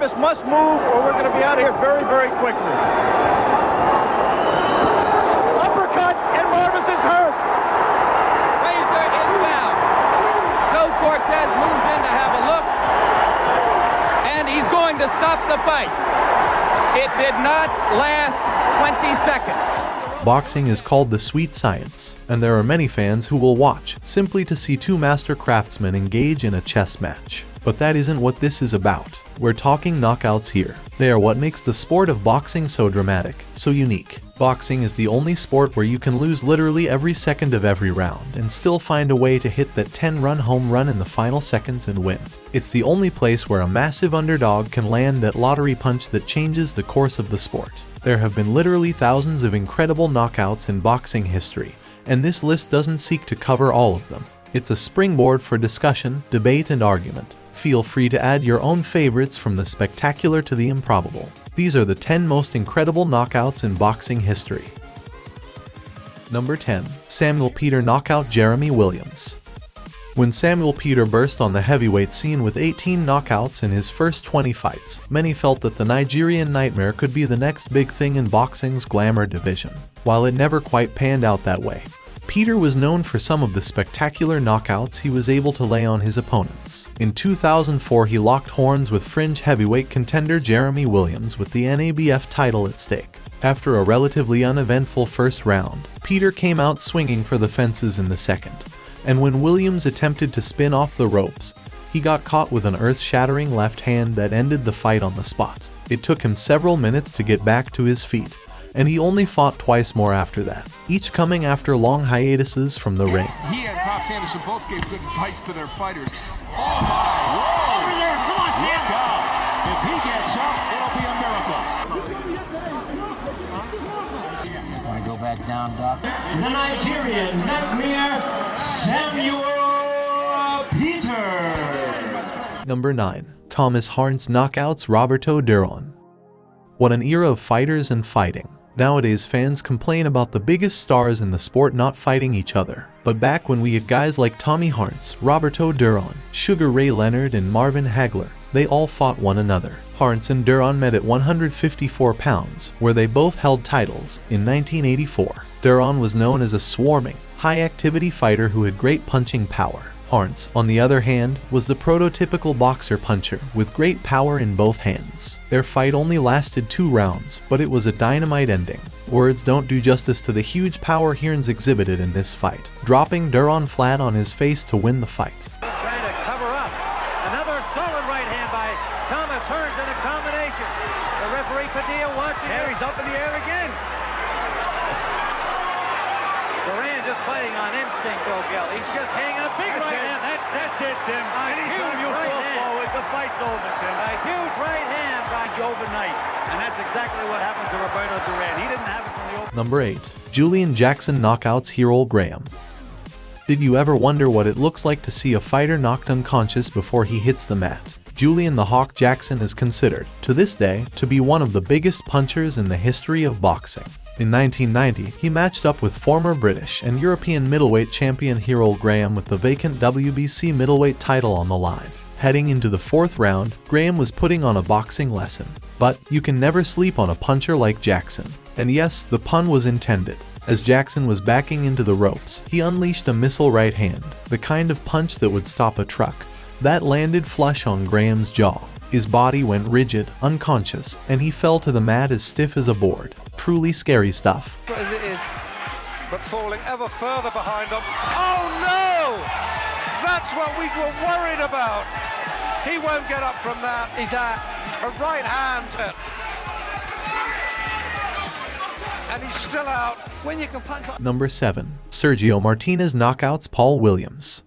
Marvis must move or we're going to be out of here very, very quickly. Uppercut, and Marvis is hurt. Razor is down. Joe Cortez moves in to have a look, and he's going to stop the fight. It did not last 20 seconds. Boxing is called the sweet science, and there are many fans who will watch simply to see two master craftsmen engage in a chess match. But that isn't what this is about. We're talking knockouts here. They are what makes the sport of boxing so dramatic, so unique. Boxing is the only sport where you can lose literally every second of every round and still find a way to hit that 10-run home run in the final seconds and win. It's the only place where a massive underdog can land that lottery punch that changes the course of the sport. There have been literally thousands of incredible knockouts in boxing history, and this list doesn't seek to cover all of them. It's a springboard for discussion, debate, and argument. Feel free to add your own favorites from the spectacular to the improbable. These are the 10 most incredible knockouts in boxing history. Number 10. Samuel Peter knockout Jeremy Williams. When Samuel Peter burst on the heavyweight scene with 18 knockouts in his first 20 fights, many felt that the Nigerian Nightmare could be the next big thing in boxing's glamour division. While it never quite panned out that way, Peter was known for some of the spectacular knockouts he was able to lay on his opponents. In 2004, he locked horns with fringe heavyweight contender Jeremy Williams with the NABF title at stake. After a relatively uneventful first round, Peter came out swinging for the fences in the second, and when Williams attempted to spin off the ropes, he got caught with an earth-shattering left hand that ended the fight on the spot. It took him several minutes to get back to his feet, and he only fought twice more after that, each coming after long hiatuses from the ring. He and Pops Anderson both gave good advice to their fighters. Oh my! Whoa! Over there! Come on, Sam! Look out! If he gets up, it'll be a miracle. Want to go back down, Doc? The Nigerian nightmare, Samuel Peter. Number 9. Thomas Harns knockouts Roberto Duran. What an era of fighters and fighting. Nowadays, fans complain about the biggest stars in the sport not fighting each other. But back when we had guys like Tommy Harns, Roberto Duran, Sugar Ray Leonard, and Marvin Hagler, they all fought one another. Harns and Duran met at 154 pounds, where they both held titles, in 1984. Duran was known as a swarming, high-activity fighter who had great punching power. Harns, on the other hand, was the prototypical boxer puncher with great power in both hands. Their fight only lasted 2 rounds, but it was a dynamite ending. Words don't do justice to the huge power Harns exhibited in this fight, dropping Duran flat on his face to win the fight. Trying to cover up. Another solid right hand by Thomas Harns in a combination. The referee Padilla wants it. He's up in the air again. Duran just fighting on instinct, O'Gill. He's just hanging a big right hand. That's it, Tim. Anytime you fall forward, the fight's over, Tim. A huge right hand by overnight. And that's exactly what happened to Roberto Duran. He didn't have it from the open. Number 8. Julian Jackson knockouts Errol Graham. Did you ever wonder what it looks like to see a fighter knocked unconscious before he hits the mat? Julian the Hawk Jackson is considered, to this day, to be one of the biggest punchers in the history of boxing. In 1990, he matched up with former British and European middleweight champion Errol Graham with the vacant WBC middleweight title on the line. Heading into the 4th round, Graham was putting on a boxing lesson. But you can never sleep on a puncher like Jackson. And yes, the pun was intended. As Jackson was backing into the ropes, he unleashed a missile right hand, the kind of punch that would stop a truck. That landed flush on Graham's jaw. His body went rigid, unconscious, and he fell to the mat as stiff as a board. Truly scary stuff. As it is, but falling ever further behind them. Oh no! That's what we were worried about. He won't get up from that. He's a right hand. And he's still out. When you can punch like... Number 7. Sergio Martinez knockouts Paul Williams.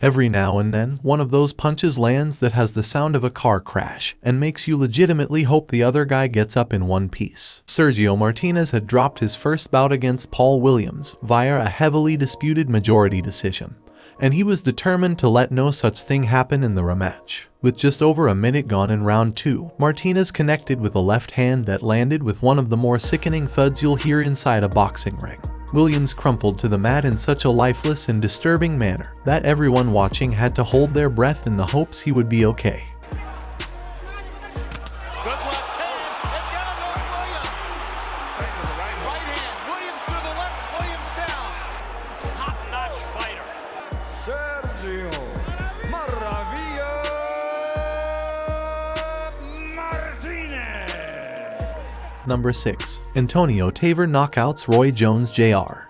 Every now and then, one of those punches lands that has the sound of a car crash and makes you legitimately hope the other guy gets up in one piece. Sergio Martinez had dropped his first bout against Paul Williams via a heavily disputed majority decision, and he was determined to let no such thing happen in the rematch. With just over a minute gone in round 2, Martinez connected with a left hand that landed with one of the more sickening thuds you'll hear inside a boxing ring. Williams crumpled to the mat in such a lifeless and disturbing manner that everyone watching had to hold their breath in the hopes he would be okay. Good left hand, and down goes Williams. Right hand, Williams to the left, Williams down. Top-notch fighter. Sergio Maravilla Martinez. Number 6. Antonio Tarver knockouts Roy Jones Jr.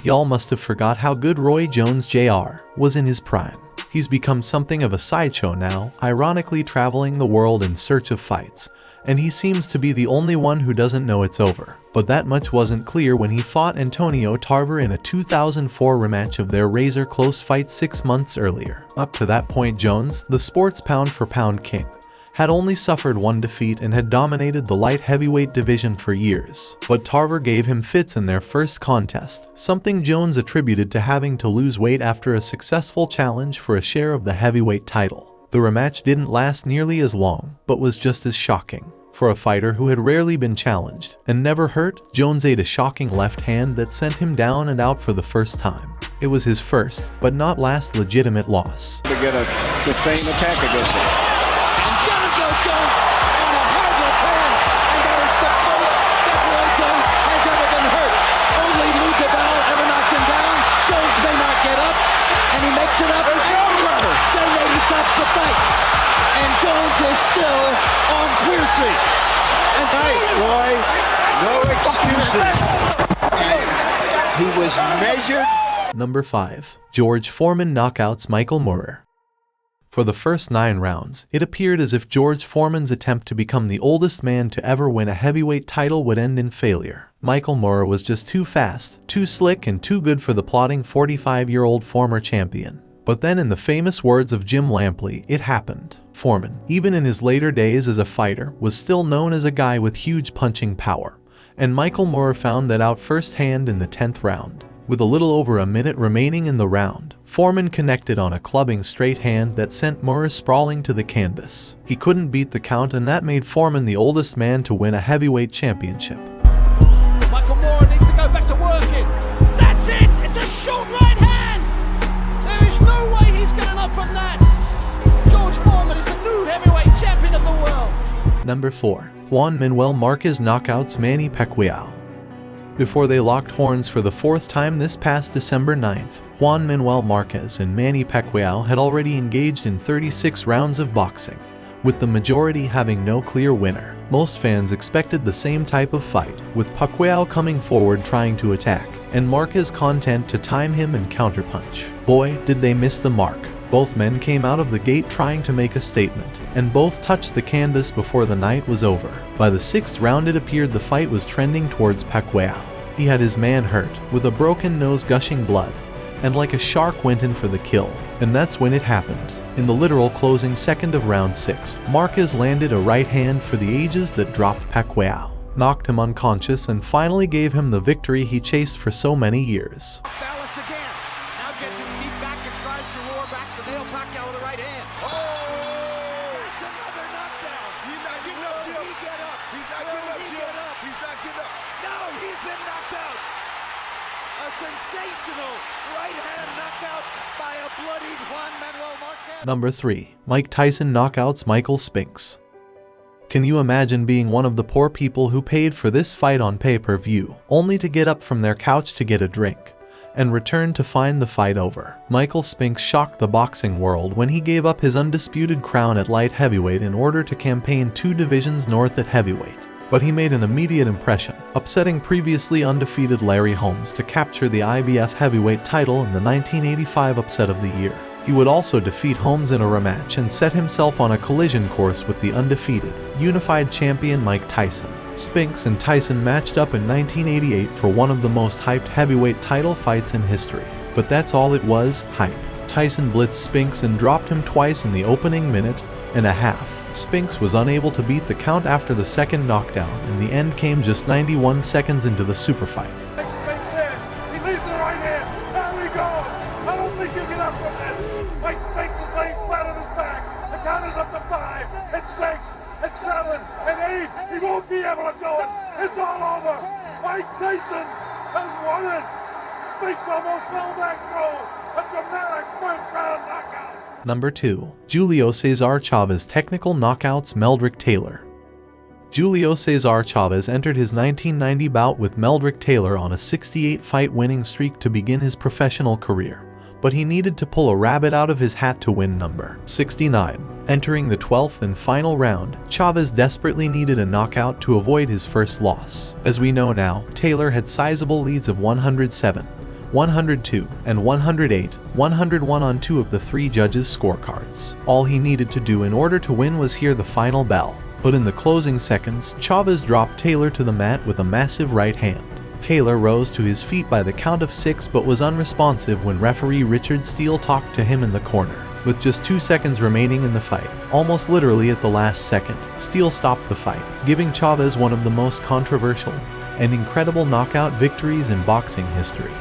Y'all must have forgot how good Roy Jones Jr. was in his prime. He's become something of a sideshow now, ironically traveling the world in search of fights, and he seems to be the only one who doesn't know it's over. But that much wasn't clear when he fought Antonio Tarver in a 2004 rematch of their razor-close fight 6 months earlier. Up to that point, Jones, the sport's pound-for-pound king, had only suffered one defeat and had dominated the light heavyweight division for years. But Tarver gave him fits in their first contest, something Jones attributed to having to lose weight after a successful challenge for a share of the heavyweight title. The rematch didn't last nearly as long, but was just as shocking. For a fighter who had rarely been challenged and never hurt, Jones ate a shocking left hand that sent him down and out for the first time. It was his first, but not last legitimate loss. To get a sustained attack against him. Jones on a hard left hand, and that is the most that Roy Jones has ever been hurt. Only Lou DeBell ever knocked him down. Jones may not get up, and he makes it up. It's over. Jay Lady stops the fight, and Jones is still on Queer Street. And Roy, no excuses. And he was measured. Number 5. George Foreman knockouts Michael Moorer. For the first 9 rounds, it appeared as if George Foreman's attempt to become the oldest man to ever win a heavyweight title would end in failure. Michael Moorer was just too fast, too slick, and too good for the plodding 45-year-old former champion. But then, in the famous words of Jim Lampley, it happened. Foreman, even in his later days as a fighter, was still known as a guy with huge punching power. And Michael Moorer found that out firsthand in the 10th round. With a little over a minute remaining in the round, Foreman connected on a clubbing straight hand that sent Moorer sprawling to the canvas. He couldn't beat the count, and that made Foreman the oldest man to win a heavyweight championship. Michael Moorer needs to go back to working. That's it! It's a short right hand! There is no way he's getting up from that! George Foreman is the new heavyweight champion of the world! Number 4. Juan Manuel Marquez knockouts Manny Pacquiao. Before they locked horns for the 4th time this past December 9th, Juan Manuel Marquez and Manny Pacquiao had already engaged in 36 rounds of boxing, with the majority having no clear winner. Most fans expected the same type of fight, with Pacquiao coming forward trying to attack, and Marquez content to time him and counterpunch. Boy, did they miss the mark. Both men came out of the gate trying to make a statement, and both touched the canvas before the night was over. By the 6th round, it appeared the fight was trending towards Pacquiao. He had his man hurt, with a broken nose gushing blood, and like a shark went in for the kill. And that's when it happened. In the literal closing second of round 6, Marquez landed a right hand for the ages that dropped Pacquiao, knocked him unconscious, and finally gave him the victory he chased for so many years. balance again. Now gets his feet back and tries to roar back to nail Pacquiao with the right hand. Oh! That's another knockdown. He's not getting up, Jim. He get up. He's not getting up, Jim. He's not getting up. No, he's been knocked out. A sensational right hand knockout by a bloodied Juan Manuel Marquez. Number 3. Mike Tyson knockouts Michael Spinks. Can you imagine being one of the poor people who paid for this fight on pay-per-view, only to get up from their couch to get a drink, and return to find the fight over? Michael Spinks shocked the boxing world when he gave up his undisputed crown at light heavyweight in order to campaign 2 divisions north at heavyweight. But he made an immediate impression, upsetting previously undefeated Larry Holmes to capture the IBF heavyweight title in the 1985 upset of the year. He would also defeat Holmes in a rematch and set himself on a collision course with the undefeated, unified champion Mike Tyson. Spinks and Tyson matched up in 1988 for one of the most hyped heavyweight title fights in history. But that's all it was, hype. Tyson blitzed Spinks and dropped him twice in the opening minute and a half. Spinks was unable to beat the count after the 2nd knockdown, and the end came just 91 seconds into the super fight. Spinks in. He leaves the right hand. There he goes. I don't think he'll get up from this. Mike Spinks is laying flat on his back. The count is up to 5. It's 6. It's 7. And 8. He won't be able to do it. It's all over. Mike Tyson has won it. Spinks almost fell back through a dramatic 1st round knockout. Number 2. Julio Cesar Chavez technical knockouts Meldrick Taylor. Julio Cesar Chavez entered his 1990 bout with Meldrick Taylor on a 68-fight winning streak to begin his professional career, but he needed to pull a rabbit out of his hat to win number 69. Entering the 12th and final round, Chavez desperately needed a knockout to avoid his first loss. As we know now, Taylor had sizable leads of 107, 102, and 108, 101 on 2 of the 3 judges' scorecards. All he needed to do in order to win was hear the final bell. But in the closing seconds, Chavez dropped Taylor to the mat with a massive right hand. Taylor rose to his feet by the count of 6 but was unresponsive when referee Richard Steele talked to him in the corner. With just 2 seconds remaining in the fight, almost literally at the last second, Steele stopped the fight, giving Chavez one of the most controversial and incredible knockout victories in boxing history.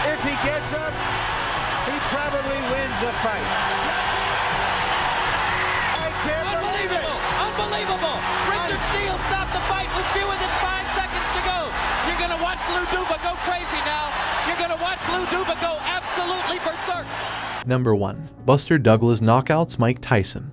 If he gets up, he probably wins the fight. I can't believe it! Unbelievable! Richard Steele stopped the fight with fewer than 5 seconds to go. You're going to watch Lou Duva go crazy now. You're going to watch Lou Duva go absolutely berserk. Number 1. Buster Douglas knockouts Mike Tyson.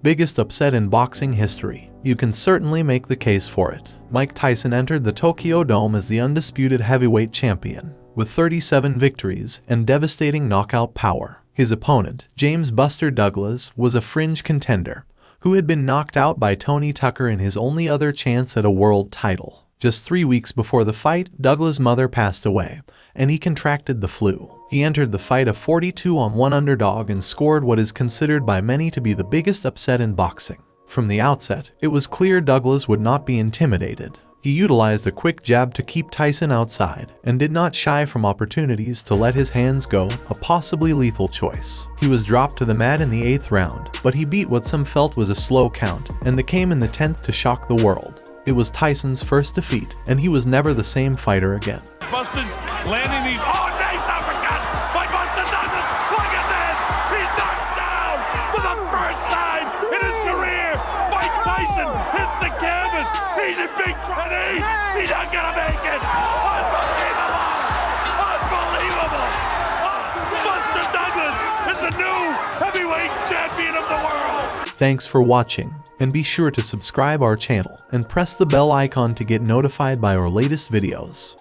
Biggest upset in boxing history. You can certainly make the case for it. Mike Tyson entered the Tokyo Dome as the undisputed heavyweight champion, with 37 victories and devastating knockout power. His opponent, James Buster Douglas, was a fringe contender, who had been knocked out by Tony Tucker in his only other chance at a world title. Just 3 weeks before the fight, Douglas' mother passed away, and he contracted the flu. He entered the fight a 42-1 underdog and scored what is considered by many to be the biggest upset in boxing. From the outset, it was clear Douglas would not be intimidated. He utilized a quick jab to keep Tyson outside, and did not shy from opportunities to let his hands go, a possibly lethal choice. He was dropped to the mat in the 8th round, but he beat what some felt was a slow count, and that came in the 10th to shock the world. It was Tyson's first defeat, and he was never the same fighter again. Buster landing these. Oh, nice uppercut by Buster Douglas. Look at this. He's knocked down for the first time in his career. Mike Tyson hits the canvas. He's in big trouble. He's not going to make it. Unbelievable. Unbelievable. Buster Douglas is the new heavyweight champion of the world. Thanks for watching, and be sure to subscribe our channel and press the bell icon to get notified by our latest videos.